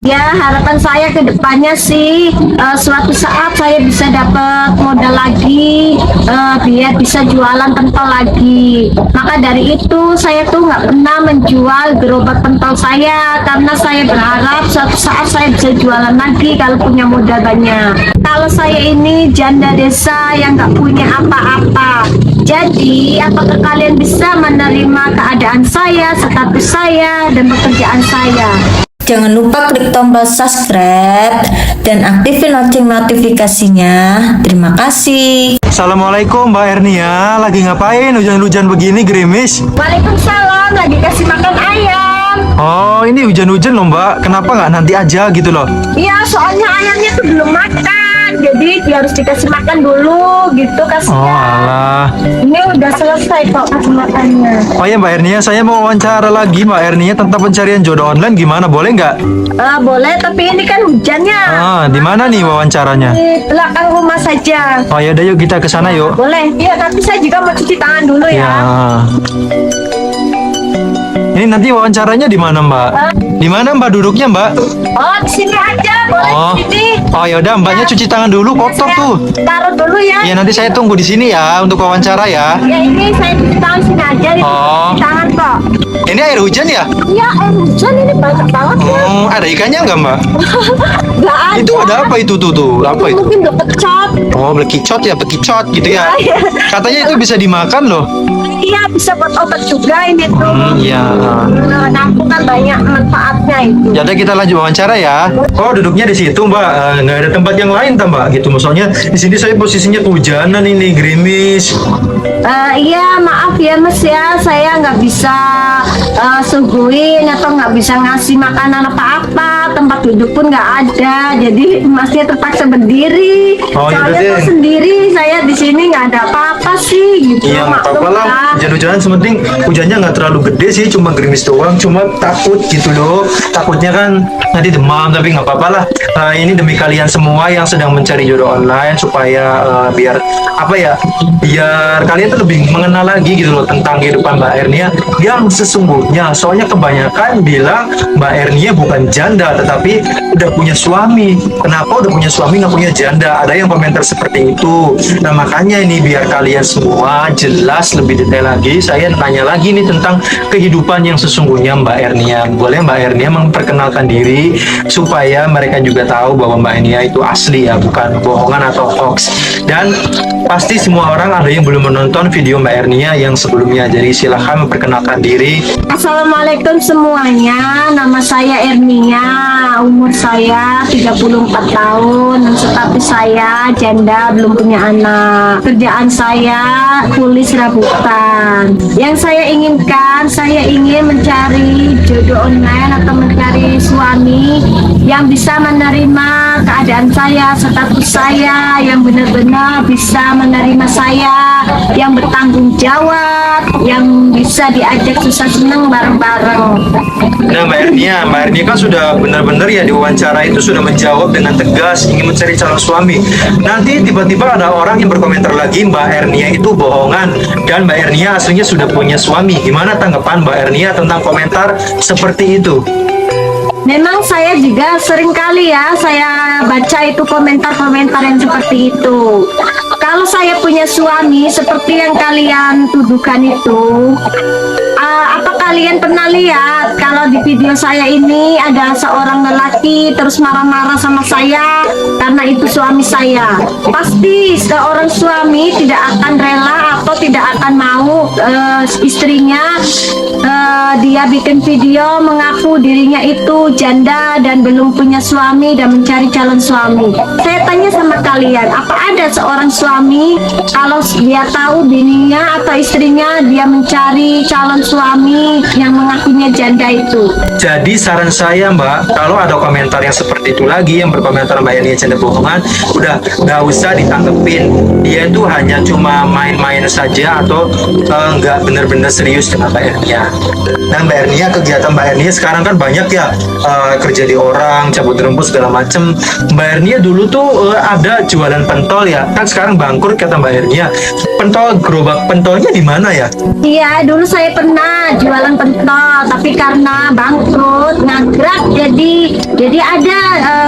Ya, harapan saya ke depannya sih suatu saat saya bisa dapat modal lagi, biar bisa jualan pentol lagi. Maka dari itu saya tuh nggak pernah menjual gerobak pentol saya karena saya berharap suatu saat saya bisa jualan lagi kalau punya modal banyak. Kalau saya ini janda desa yang nggak punya apa-apa. Jadi, apakah kalian bisa menerima keadaan saya, status saya, dan pekerjaan saya? Jangan lupa klik tombol subscribe dan aktifin lonceng notifikasinya. Terima kasih. Assalamualaikum Mbak Ernia, lagi ngapain hujan-hujan begini gerimis? Waalaikumsalam, lagi kasih makan ayam. Oh, ini hujan-hujan loh Mbak, kenapa nggak nanti aja gitu loh? Iya, soalnya ayamnya tuh belum makan, jadi dia harus dikasih makan dulu gitu Oh kasihan. alah. Ini udah selesai kok kasih makannya. Oh ya Mbak Ernia, saya mau wawancara lagi Mbak Ernia tentang pencarian jodoh online, gimana, boleh nggak? Boleh, tapi ini kan hujannya. Di mana nih wawancaranya? Di belakang rumah saja. Oh ya udah yuk kita ke sana yuk. Boleh. Iya, tapi saya juga mau cuci tangan dulu Ya. ya. Ini nanti wawancaranya di mana Mbak? Di mana Mbak duduknya Mbak? Oh, di sini aja, boleh Oh. di sini. Oh ya udah Mbaknya cuci tangan dulu, kotor Saya tuh. taruh dulu ya. Ya nanti saya tunggu di sini ya untuk wawancara ya. Ya ini saya cuci tangan sini aja, di Oh. cuci tangan kok. Ini air hujan ya? Iya, air hujan ini banyak banget ya. Ada ikannya nggak Mbak? Nggak ada. Itu ada apa itu tuh? Apa itu? Mungkin udah pecah. Oh, bekicot ya, bekicot gitu ya. Iya. Katanya itu bisa dimakan loh. Iya, bisa buat obat juga ini tuh. Iya. Nampung kan banyak manfaatnya itu. Jadi kita lanjut wawancara ya. Oh, duduknya di situ Mbak. Nggak ada tempat yang lain tak Mbak? Gitu maksudnya. Di sini saya posisinya kehujanan ini, gerimis. Iya, maaf ya Mas ya, saya nggak bisa suguhin atau nggak bisa ngasih makanan apa-apa. Tempat duduk pun nggak ada, jadi Masnya terpaksa berdiri. Oh, ya udah Soalnya deh. tuh sendiri, saya di sini nggak ada apa-apa sih, gitu. Iya, nggak Maklum apa-apa lah. ya. Hujan-hujanan sementing hujannya nggak terlalu gede sih, cuma gerimis doang. Cuma takut gitu loh. Takutnya kan nanti demam, tapi nggak apa-apa lah. Ini demi kalian semua yang sedang mencari jodoh online supaya biar apa ya? Biar kalian tuh lebih mengenal lagi gitu loh tentang kehidupan Mbak Ernia yang sesungguhnya. Soalnya kebanyakan bilang Mbak Ernia bukan janda, tetapi udah punya suami. Kenapa udah punya suami nggak punya janda? Ada yang komentar seperti itu. Nah makanya ini biar kalian semua jelas lebih detail lagi, saya tanya lagi nih tentang kehidupan yang sesungguhnya Mbak Ernia. Boleh Mbak Ernia memperkenalkan diri supaya mereka juga tahu bahwa Mbak Ernia itu asli ya, bukan bohongan atau hoax. Dan pasti semua orang ada yang belum menonton video Mbak Ernia yang sebelumnya, jadi silahkan memperkenalkan diri. Assalamualaikum semuanya, nama saya Ernia, umur saya 34 tahun, status saya janda belum punya anak. Kerjaan saya tulis serabutan. Yang saya inginkan, saya ingin mencari jodoh online atau mencari suami yang bisa menerima keadaan saya, status saya, yang benar-benar bisa menerima saya, yang bertanggung jawab, yang bisa diajak susah senang bareng-bareng. Nah Mbak Ernia kan sudah benar-benar ya diwawancara itu sudah menjawab dengan tegas ingin mencari calon suami. Nanti tiba-tiba ada orang yang berkomentar lagi Mbak Ernia itu bohongan dan Mbak Ernia aslinya sudah punya suami. Gimana tanggapan Mbak Ernia tentang komentar seperti itu? Memang saya juga sering kali ya saya baca itu komentar-komentar yang seperti itu. Kalau saya punya suami seperti yang kalian tuduhkan itu, apa kalian pernah lihat kalau di video saya ini ada seorang lelaki terus marah-marah sama saya karena itu suami saya? Pasti seorang suami tidak akan rela atau tidak akan mau istrinya dia bikin video mengaku dirinya itu janda dan belum punya suami dan mencari calon suami. Saya tanya sama kalian, apa ada seorang suami kalau dia tahu bininya atau istrinya dia mencari calon suami yang mengakunya janda itu? Jadi saran saya Mbak, kalau ada komentar yang seperti itu lagi yang berkomentar Mbak Ernia janda bohongan, udah nggak usah ditanggepin. Dia itu hanya cuma main-main saja atau nggak benar-benar serius dengan Mbak Ernia. Dan Mbak Ernia, kegiatan Mbak Ernia sekarang kan banyak ya, kerja di orang, cabut rumput segala macem. Mbak Ernia dulu tuh ada jualan pentol ya, kan sekarang bangkrut kata Mbak Ernia. Pentol, gerobak pentolnya di mana ya? Iya, dulu saya pernah pernah jualan pentol, tapi karena bangkrut ngangkrak, jadi ada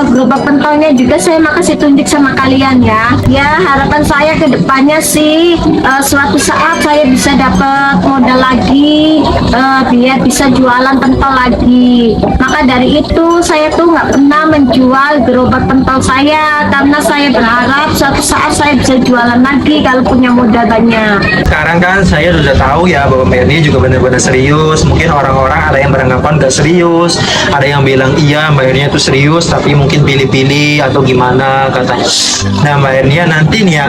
gerobak pentolnya juga. Saya mau kasih tunjuk sama kalian ya. Ya, harapan saya ke depannya sih suatu saat saya bisa dapat modal lagi, biar bisa jualan pentol lagi. Maka dari itu saya tuh nggak pernah menjual gerobak pentol saya, karena saya berharap suatu saat saya bisa jualan lagi kalau punya modal banyak. Sekarang kan saya sudah tahu ya bahwa Mbak Erni juga benar-benar serius. Mungkin orang-orang ada yang beranggapan gak serius, ada yang bilang iya Mbak Erni itu serius tapi mungkin pilih-pilih atau gimana katanya. Nah Mbak Erni nanti nih ya,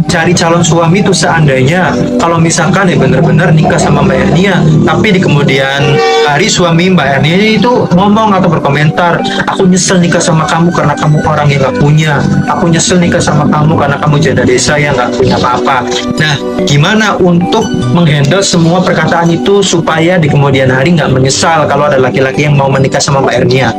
cari calon suami itu seandainya kalau misalkan ya benar-benar nikah sama Mbak Erni, tapi di kemudian hari suami Mbak Erni itu ngomong atau berkomentar, aku nyesel nikah sama kamu karena kamu orang yang gak punya, aku nyesel nikah sama kamu karena kamu janda desa yang gak punya apa-apa. Nah, gimana untuk menghandle semua perkataan itu supaya di kemudian hari nggak menyesal kalau ada laki-laki yang mau menikah sama Mbak Ernia?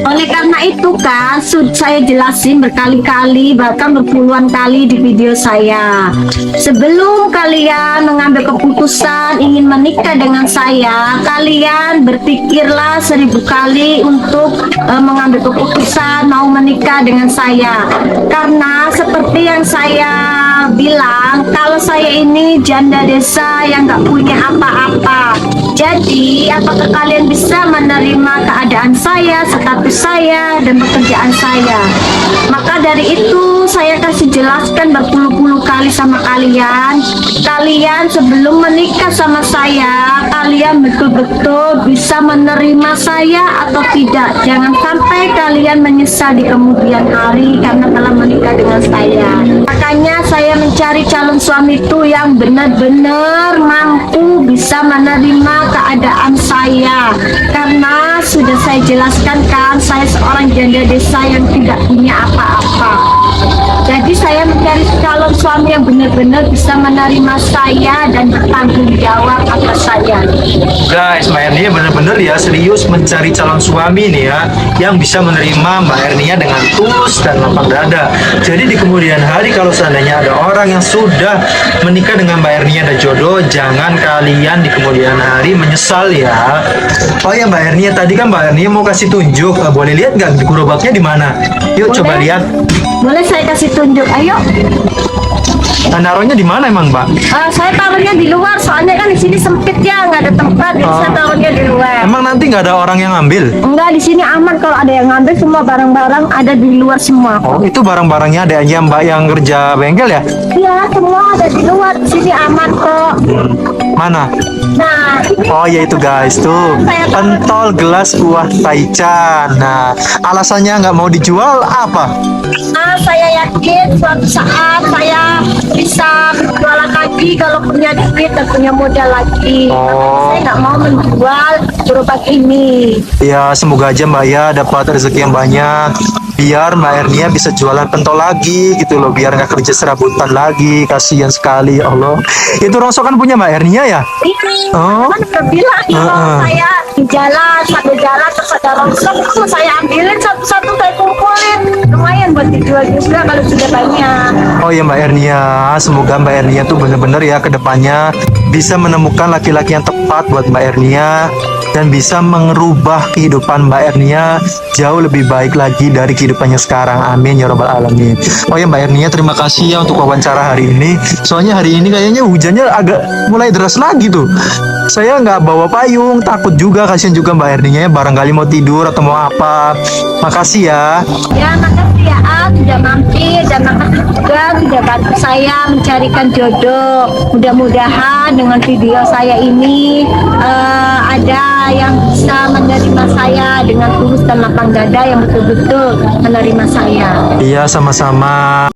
Oleh karena itu kan, sudah saya jelasin berkali-kali, bahkan berpuluhan kali di video saya. Sebelum kalian mengambil keputusan ingin menikah dengan saya, kalian berpikirlah 1000 kali untuk mengambil keputusan mau menikah dengan saya. Karena seperti yang saya bilang, kalau saya ini janda desa yang nggak punya apa-apa. Jadi, apakah kalian bisa menerima keadaan saya, status saya, dan pekerjaan saya? Maka dari itu, saya kasih jelaskan berpuluh-puluh kali sama kalian. Kalian sebelum menikah sama saya, kalian betul-betul bisa menerima saya atau tidak. Jangan sampai kalian menyesal di kemudian hari karena telah menikah dengan saya. Makanya saya mencari calon suami itu yang benar-benar mampu bisa menerima keadaan saya, karena sudah saya jelaskan kan, saya seorang janda desa yang tidak punya apa-apa. Jadi saya mencari calon suami yang benar-benar bisa menerima saya dan bertanggung jawab atas saya. Guys, Mbak Ernia benar-benar ya serius mencari calon suami nih ya, yang bisa menerima Mbak Ernia dengan tulus dan lapang dada. Jadi di kemudian hari kalau seandainya ada orang yang sudah menikah dengan Mbak Ernia dan jodoh, jangan kalian di kemudian hari menyesal ya. Oh ya Mbak Ernia, tadi kan Mbak Ernia mau kasih tunjuk, boleh lihat nggak gerobaknya di mana? Yuk Boleh. coba lihat. Boleh saya kasih tunjuk, ayo. Nah, naruhnya di mana emang Mbak? Saya taruhnya di luar, soalnya kan di sini sempit ya, nggak ada tempat, jadi saya taruhnya di luar. Emang nanti nggak ada orang yang ngambil? Enggak, di sini aman. Kalau ada yang ngambil, semua barang-barang ada di luar semua. Oh, itu barang-barangnya adanya Mbak yang kerja bengkel ya? Iya, semua ada di luar. Di sini aman kok. Mana? Nah, Oh ya itu guys tuh, pentol gelas kuah taichan. Nah, alasannya nggak mau dijual apa? saya yakin suatu saat saya bisa berjualan lagi kalau punya duit dan punya modal lagi. Oh. Saya nggak mau menjual gerobak ini. Ya semoga aja Mbak ya dapat rezeki yang banyak, biar Mbak Ernia bisa jualan pentol lagi gitu loh, biar nggak kerja serabutan lagi. Kasihan sekali ya Allah. Itu rongsokan punya Mbak Ernia ya? Ini Oh. kan udah bilang kalau saya di jalan sambil jalan terus ada rongsok itu saya ambilin satu-satu, saya kumpulin, lumayan buat dijual juga kalau sudah banyak. Oh ya Mbak Ernia, semoga Mbak Ernia tuh bener-bener ya kedepannya bisa menemukan laki-laki yang tepat buat Mbak Ernia dan bisa merubah kehidupan Mbak Ernia jauh lebih baik lagi dari kehidupannya sekarang. Amin ya robbal alamin. Oh ya Mbak Ernia, terima kasih ya untuk wawancara hari ini. Soalnya hari ini kayaknya hujannya agak mulai deras lagi tuh. Saya nggak bawa payung, takut juga, kasihan juga Mbak Ernia, barangkali mau tidur atau mau apa. Makasih ya. Ya, makasih ya sudah mampir, dan makasih juga sudah bantu saya mencarikan jodoh. Mudah-mudahan dengan video saya ini ada yang bisa menerima saya dengan tulus dan lapang dada, yang betul-betul menerima saya. Iya, sama-sama.